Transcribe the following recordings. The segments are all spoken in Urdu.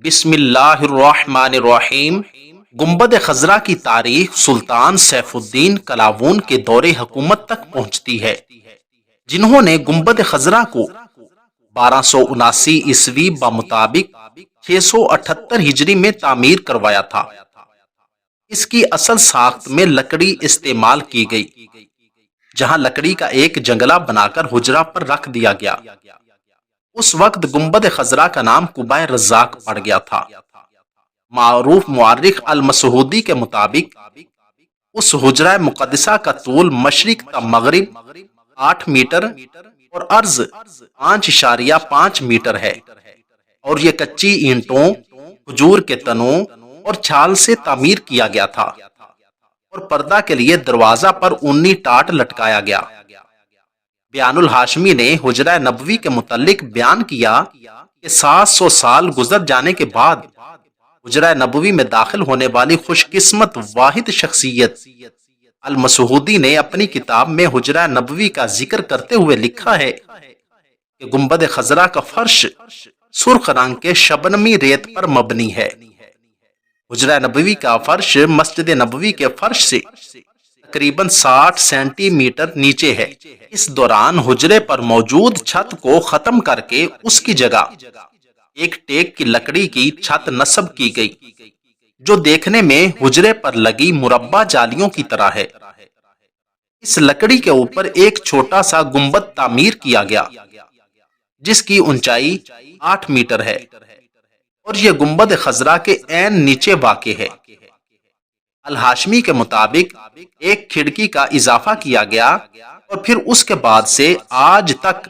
بسم اللہ الرحمن الرحیم۔ گنبد خضرا کی تاریخ سلطان سیف الدین کلاوون کے دور حکومت تک پہنچتی ہے، جنہوں نے گنبد خضرا کو 1279 عیسوی بمطابق 678 ہجری میں تعمیر کروایا تھا۔ اس کی اصل ساخت میں لکڑی استعمال کی گئی، جہاں لکڑی کا ایک جنگلہ بنا کر حجرہ پر رکھ دیا گیا۔ اس وقت گنبد خضرا کا نام قبہ رزاق پڑ گیا تھا۔ معروف مورخ المسعودی کے مطابق اس حجرہ مقدسہ کا طول مشرق تا مغرب 8 میٹر اور عرض 5.5 میٹر ہے، اور یہ کچی اینٹوں، کھجور کے تنوں اور چھال سے تعمیر کیا گیا تھا، اور پردہ کے لیے دروازہ پر اونی ٹاٹ لٹکایا گیا۔ بیان الہاشمی نے حجرہ نبوی کے متعلق بیان کیا کہ 700 سال گزر جانے کے بعد حجرہ نبوی میں داخل ہونے والی خوش قسمت واحد شخصیت المسعودی نے اپنی کتاب میں حجرہ نبوی کا ذکر کرتے ہوئے لکھا ہے کہ گنبد خضرا کا فرش سرخ رنگ کے شبنمی ریت پر مبنی ہے۔ حجرہ نبوی کا فرش مسجد نبوی کے فرش سے تقریباً 60 سینٹی میٹر نیچے ہے۔ اس دوران حجرے پر موجود چھت کو ختم کر کے اس کی جگہ ایک ٹیک کی لکڑی کی چھت نصب کی گئی، جو دیکھنے میں حجرے پر لگی مربع جالیوں کی طرح ہے۔ اس لکڑی کے اوپر ایک چھوٹا سا گنبد تعمیر کیا گیا، جس کی اونچائی 8 میٹر ہے، اور یہ گنبد خضرا کے عین نیچے واقع ہے۔ الہاشمی کے مطابق ایک کھڑکی کا اضافہ کیا گیا، اور پھر اس کے بعد سے آج تک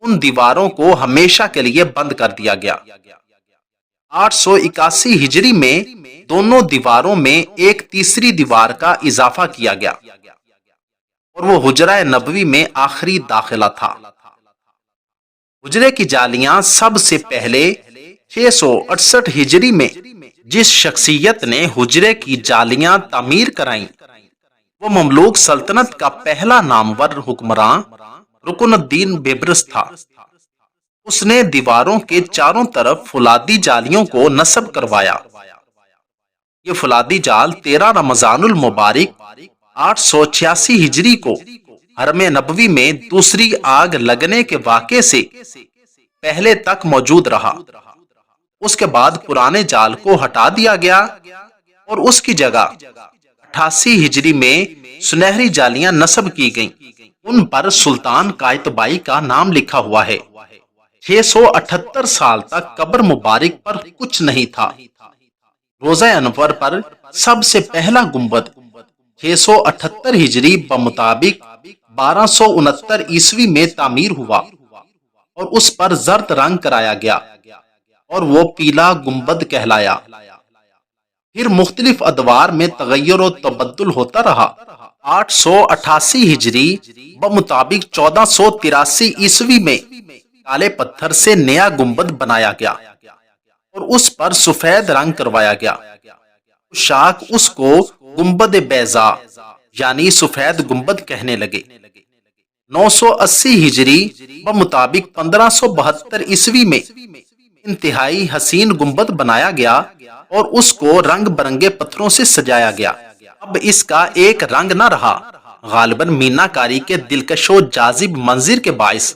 ان دیواروں کو ہمیشہ کے لیے بند کر دیا گیا۔ 881 ہجری میں دونوں دیواروں میں ایک تیسری دیوار کا اضافہ کیا گیا، اور وہ حجرہ نبوی میں آخری داخلہ تھا۔ حجرے کی جالیاں سب سے پہلے 668 ہجری میں جس شخصیت نے حجرے کی جالیاں تعمیر کرائیں، وہ مملوک سلطنت کا پہلا نامور حکمراں رکن الدین بیبرس تھا۔ اس نے دیواروں کے چاروں طرف فولادی جالیوں کو نصب کروایا۔ یہ فولادی جال 13 رمضان المبارک 886 ہجری کو حرم نبوی میں دوسری آگ لگنے کے واقعے سے پہلے تک موجود رہا۔ اس کے بعد پرانے جال کو ہٹا دیا گیا، اور اس کی جگہ 88 ہجری میں سنہری جالیاں نصب کی گئیں۔ ان پر سلطان قائتبائی کا نام لکھا ہوا ہے۔ 678 سال تک قبر مبارک پر کچھ نہیں تھا۔ روضہ انور پر سب سے پہلا گنبد 678 ہجری بمطابق 1269 عیسوی میں تعمیر ہوا، اور اس پر زرد رنگ کرایا گیا، اور وہ پیلا گنبد کہلایا۔ پھر مختلف ادوار میں تغیر و تبدل ہوتا رہا۔ 888 ہجری بمطابق 1483 عیسوی میں کالے پتھر سے نیا گنبد بنایا گیا، اور اس پر سفید رنگ کروایا گیا۔ شاک اس کو گنبد بیضاء یعنی سفید گنبد کہنے لگے۔ 980 ہجری بمطابق 1572 عیسوی میں انتہائی حسین گنبد بنایا گیا، اور اس کو رنگ برنگے پتھروں سے سجایا گیا۔ اب اس کا ایک رنگ نہ رہا، غالباً مینا کاری کے دلکش و جاذب منظر کے باعث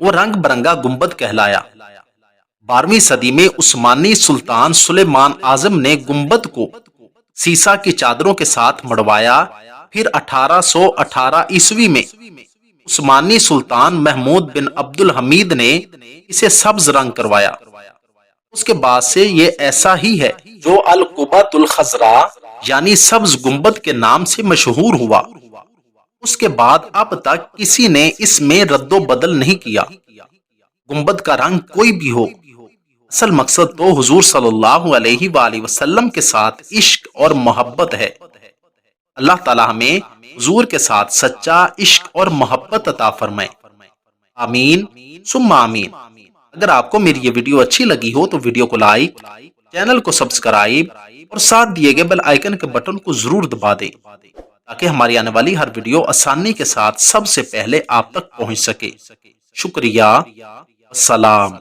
وہ رنگ برنگا گنبد کہلایا۔ 12ویں صدی میں عثمانی سلطان سلیمان اعظم نے گنبد کو سیسا کی چادروں کے ساتھ مڑوایا۔ پھر 1818 عیسوی میں عثمانی سلطان محمود بن عبد الحمید نے اسے سبز رنگ کروایا۔ اس کے بعد سے یہ ایسا ہی ہے، جو القبۃ الخضرا یعنی سبز گنبد کے نام سے مشہور ہوا۔ اس کے بعد اب تک کسی نے اس میں رد و بدل نہیں کیا۔ گنبد کا رنگ کوئی بھی ہو، اصل مقصد تو حضور صلی اللہ علیہ وآلہ وسلم کے ساتھ عشق اور محبت ہے۔ اللہ تعالی ہمیں حضور کے ساتھ سچا عشق اور محبت عطا فرمائے۔ آمین ثم آمین۔ اگر آپ کو میری یہ ویڈیو اچھی لگی ہو تو ویڈیو کو لائک، چینل کو سبسکرائب اور ساتھ دیے گئے بیل آئیکن کے بٹن کو ضرور دبا دیں، تاکہ ہماری آنے والی ہر ویڈیو آسانی کے ساتھ سب سے پہلے آپ تک پہنچ سکے۔ شکریہ۔ السلام۔